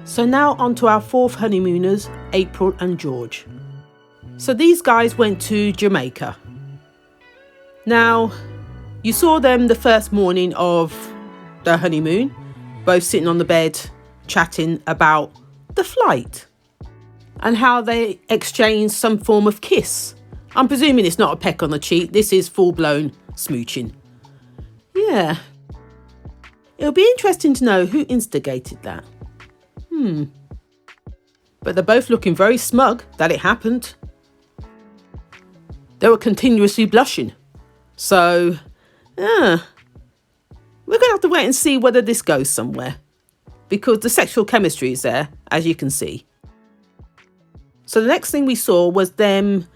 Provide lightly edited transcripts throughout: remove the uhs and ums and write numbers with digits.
So now on to our fourth honeymooners, April and George. So these guys went to Jamaica. Now, you saw them the first morning of their honeymoon, both sitting on the bed, chatting about the flight and how they exchanged some form of kiss. I'm presuming it's not a peck on the cheek. This is full-blown smooching. Yeah. It'll be interesting to know who instigated that. But they're both looking very smug that it happened. They were continuously blushing. So, we're going to have to wait and see whether this goes somewhere. Because the sexual chemistry is there, as you can see. So the next thing we saw was them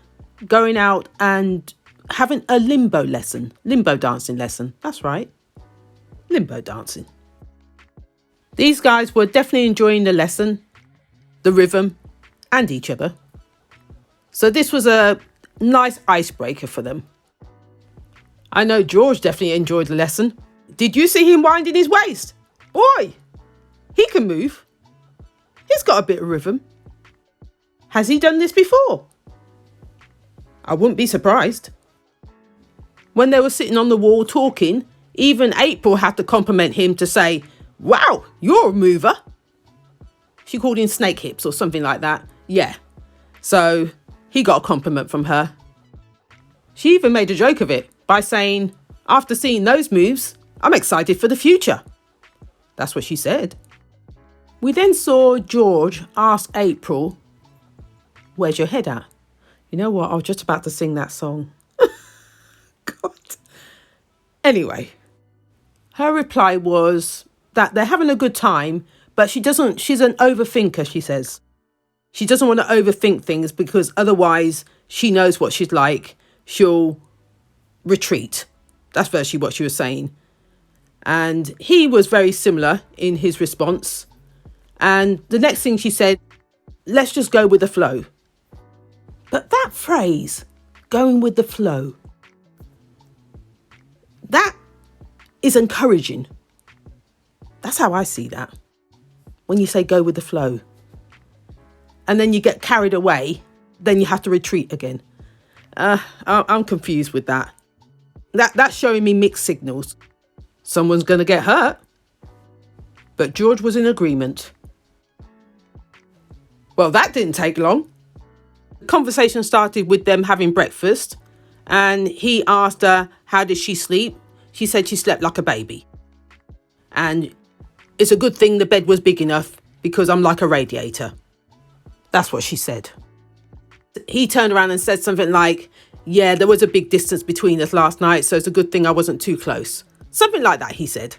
going out and having a limbo dancing lesson. That's right. Limbo dancing. These guys were definitely enjoying the lesson, the rhythm, and each other. So this was a nice icebreaker for them. I know George definitely enjoyed the lesson. Did you see him winding his waist? Boy, he can move. He's got a bit of rhythm. Has he done this before? I wouldn't be surprised. When they were sitting on the wall talking, even April had to compliment him to say, "Wow, you're a mover." She called him snake hips or something like that. Yeah. So he got a compliment from her. She even made a joke of it by saying, "After seeing those moves, I'm excited for the future." That's what she said. We then saw George ask April, "Where's your head at?" You know what? I was just about to sing that song. God. Anyway, her reply was that they're having a good time, but she's an overthinker, she says. She doesn't want to overthink things because otherwise she knows what she's like. She'll retreat. That's virtually what she was saying. And he was very similar in his response. And the next thing she said, "Let's just go with the flow." But that phrase, going with the flow, that is encouraging. That's how I see that. When you say go with the flow. And then you get carried away, then you have to retreat again. I'm confused with that. That's showing me mixed signals. Someone's going to get hurt. But George was in agreement. Well, that didn't take long. The conversation started with them having breakfast. And he asked her, how did she sleep? She said she slept like a baby. And it's a good thing the bed was big enough because I'm like a radiator. That's what she said. He turned around and said something like, "Yeah, there was a big distance between us last night, so it's a good thing I wasn't too close." Something like that, he said.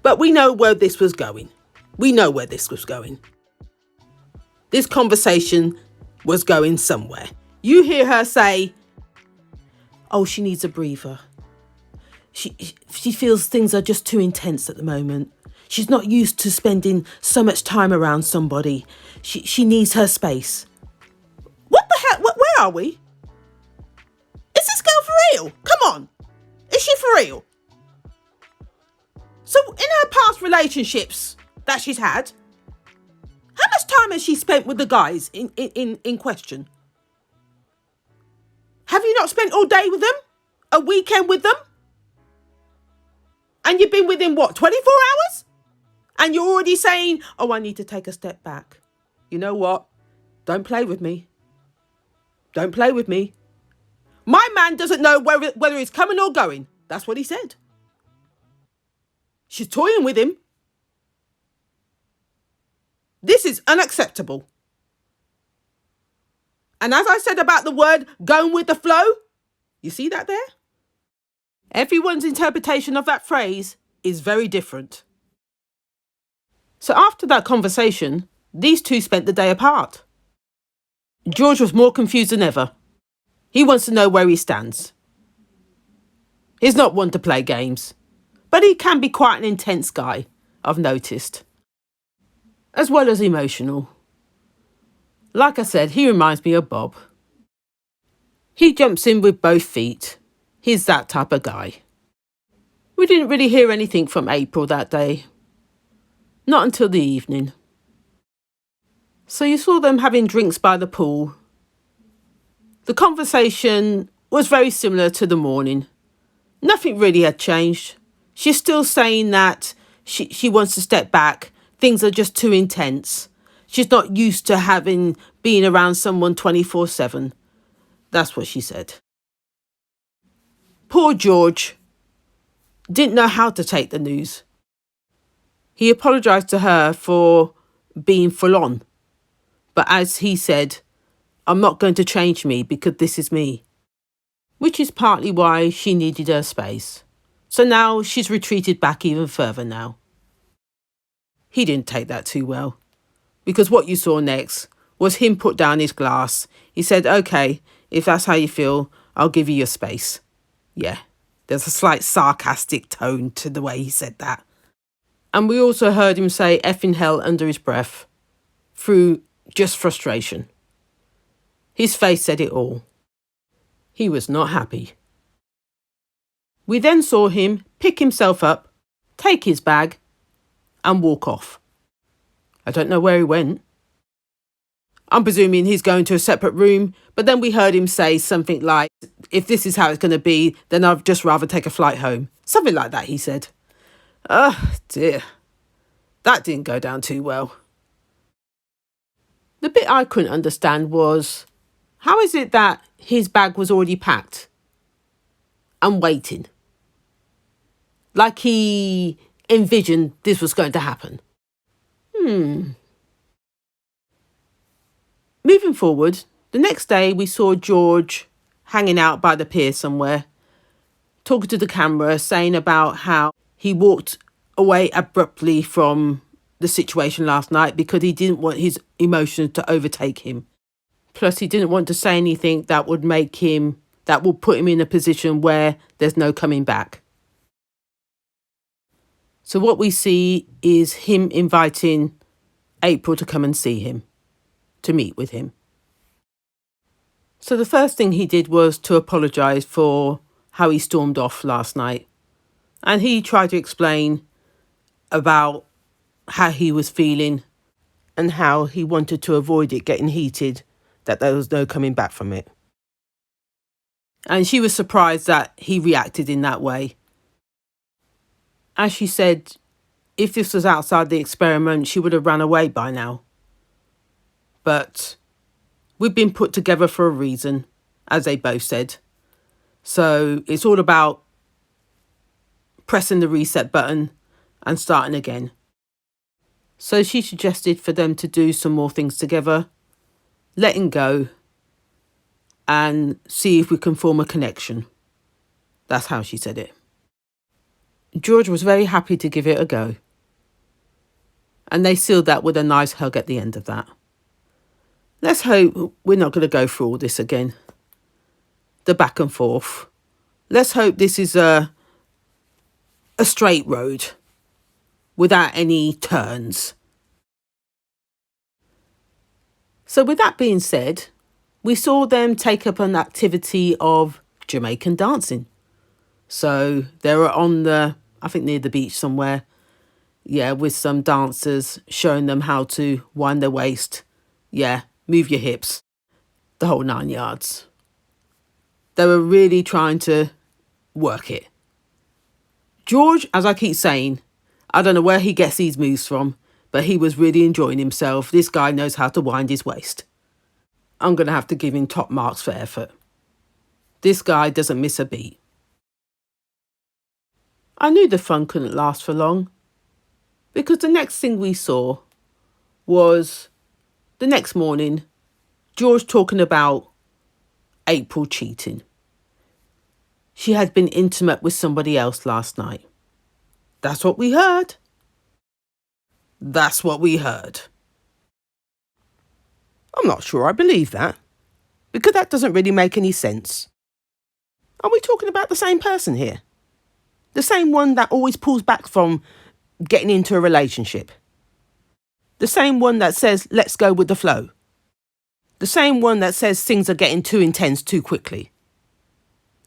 But we know where this was going. This conversation was going somewhere. You hear her say, "Oh, she needs a breather. She feels things are just too intense at the moment. She's not used to spending so much time around somebody. She needs her space." What the hell? Where are we? Is this girl for real? Come on. Is she for real? So in her past relationships that she's had, how much time has she spent with the guys in question? Have you not spent all day with them? A weekend with them? And you've been with him, 24 hours? And you're already saying, "Oh, I need to take a step back." You know what? Don't play with me. Don't play with me. My man doesn't know whether he's coming or going. That's what he said. She's toying with him. This is unacceptable. And as I said about the word going with the flow, you see that there? Everyone's interpretation of that phrase is very different. So after that conversation, these two spent the day apart. George was more confused than ever. He wants to know where he stands. He's not one to play games, but he can be quite an intense guy, I've noticed, as well as emotional. Like I said, he reminds me of Bob. He jumps in with both feet. He's that type of guy. We didn't really hear anything from April that day. Not until the evening. So you saw them having drinks by the pool. The conversation was very similar to the morning. Nothing really had changed. She's still saying that she wants to step back. Things are just too intense. She's not used to being around someone 24/7. That's what she said. Poor George didn't know how to take the news. He apologised to her for being full on. But as he said, I'm not going to change me because this is me. Which is partly why she needed her space. So now she's retreated back even further now. He didn't take that too well. Because what you saw next was him put down his glass. He said, okay, if that's how you feel, I'll give you your space. Yeah, there's a slight sarcastic tone to the way he said that. And we also heard him say effing hell under his breath through just frustration. His face said it all. He was not happy. We then saw him pick himself up, take his bag, and walk off. I don't know where he went. I'm presuming he's going to a separate room, but then we heard him say something like, if this is how it's going to be, then I'd just rather take a flight home. Something like that, he said. Oh, dear. That didn't go down too well. The bit I couldn't understand was, how is it that his bag was already packed and waiting? Like he envisioned this was going to happen. Moving forward, the next day we saw George hanging out by the pier somewhere, talking to the camera, saying about how he walked away abruptly from the situation last night because he didn't want his emotions to overtake him. Plus, he didn't want to say anything that would put him in a position where there's no coming back. So what we see is him inviting April to come and see him, to meet with him. So the first thing he did was to apologise for how he stormed off last night. And he tried to explain about how he was feeling and how he wanted to avoid it getting heated, that there was no coming back from it. And she was surprised that he reacted in that way. As she said, if this was outside the experiment, she would have run away by now. But we've been put together for a reason, as they both said. So it's all about pressing the reset button and starting again. So she suggested for them to do some more things together, letting go, and see if we can form a connection. That's how she said it. George was very happy to give it a go. And they sealed that with a nice hug at the end of that. Let's hope we're not going to go through all this again. The back and forth. Let's hope this is a straight road without any turns. So with that being said, we saw them take up an activity of Jamaican dancing. So they were on near the beach somewhere. Yeah, with some dancers showing them how to wind their waist. Yeah, move your hips. The whole 9 yards. They were really trying to work it. George, as I keep saying, I don't know where he gets these moves from, but he was really enjoying himself. This guy knows how to wind his waist. I'm going to have to give him top marks for effort. This guy doesn't miss a beat. I knew the fun couldn't last for long, because the next thing we saw was the next morning, George talking about April cheating. She had been intimate with somebody else last night. That's what we heard. That's what we heard. I'm not sure I believe that, because that doesn't really make any sense. Are we talking about the same person here? The same one that always pulls back from getting into a relationship? The same one that says, let's go with the flow? The same one that says things are getting too intense too quickly?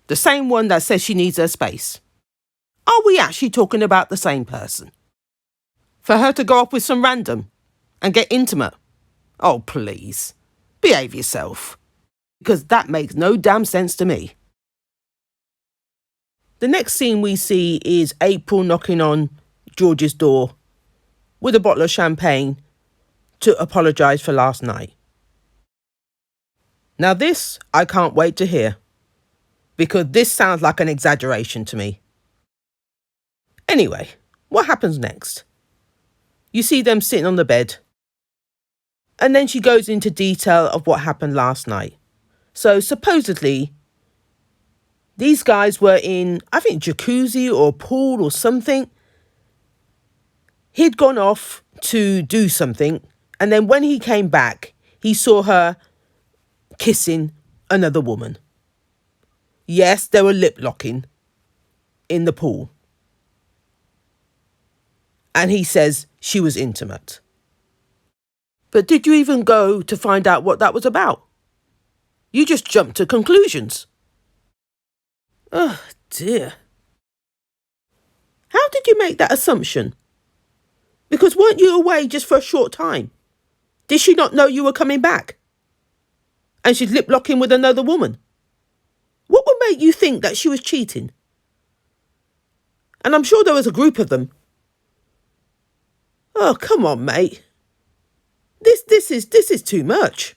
The same one that says she needs her space? Are we actually talking about the same person? For her to go off with some random and get intimate Oh, please. Behave yourself. Because that makes no damn sense to me. The next scene we see is April knocking on George's door with a bottle of champagne to apologise for last night. Now this, I can't wait to hear, because this sounds like an exaggeration to me. Anyway, what happens next? You see them sitting on the bed, and then she goes into detail of what happened last night. So supposedly, these guys were in, I think, jacuzzi or pool or something. He'd gone off to do something, and then when he came back, he saw her kissing another woman. Yes, they were lip locking in the pool. And he says she was intimate. But did you even go to find out what that was about? You just jumped to conclusions. Oh dear. How did you make that assumption? Because weren't you away just for a short time? Did she not know you were coming back? And she's lip locking with another woman? What would make you think that she was cheating? And I'm sure there was a group of them. Oh, come on, mate. This is too much.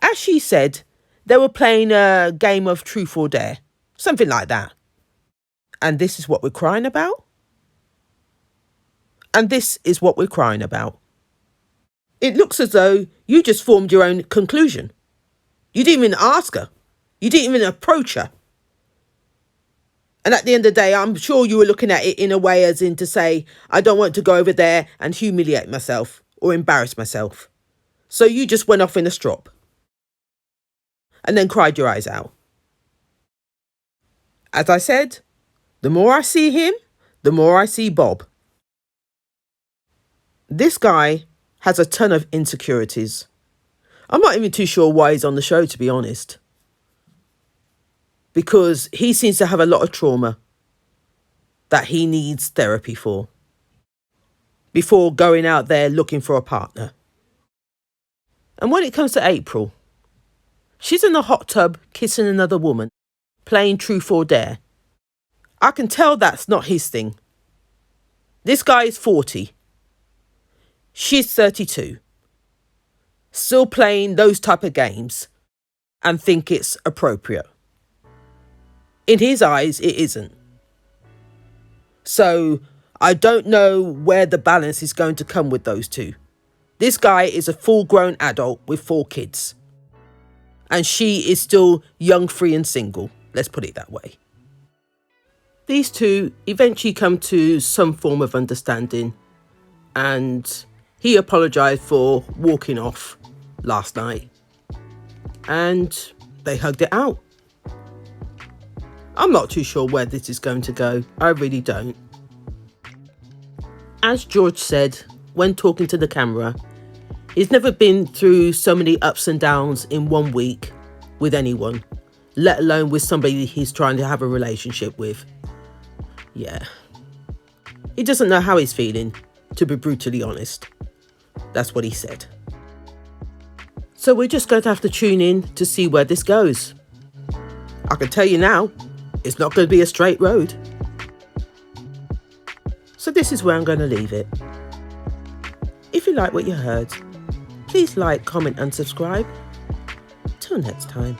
As she said, they were playing a game of truth or dare. Something like that. And this is what we're crying about? And this is what we're crying about. It looks as though you just formed your own conclusion. You didn't even ask her. You didn't even approach her. And at the end of the day, I'm sure you were looking at it in a way as in to say, I don't want to go over there and humiliate myself or embarrass myself. So you just went off in a strop. And then cried your eyes out. As I said, the more I see him, the more I see Bob. This guy has a ton of insecurities. I'm not even too sure why he's on the show, to be honest. Because he seems to have a lot of trauma that he needs therapy for before going out there looking for a partner. And when it comes to April, she's in the hot tub kissing another woman, playing truth or dare. I can tell that's not his thing. This guy is 40. She's 32. Still playing those type of games and think it's appropriate. In his eyes, it isn't. So I don't know where the balance is going to come with those two. This guy is a full-grown adult with 4 kids. And she is still young, free and single. Let's put it that way. These two eventually come to some form of understanding. And he apologised for walking off last night. And they hugged it out. I'm not too sure where this is going to go. I really don't. As George said when talking to the camera, he's never been through so many ups and downs in 1 week with anyone, let alone with somebody he's trying to have a relationship with. Yeah. He doesn't know how he's feeling, to be brutally honest. That's what he said. So we're just going to have to tune in to see where this goes. I can tell you now, it's not going to be a straight road. So this is where I'm going to leave it. If you like what you heard, please like, comment and subscribe. Till next time.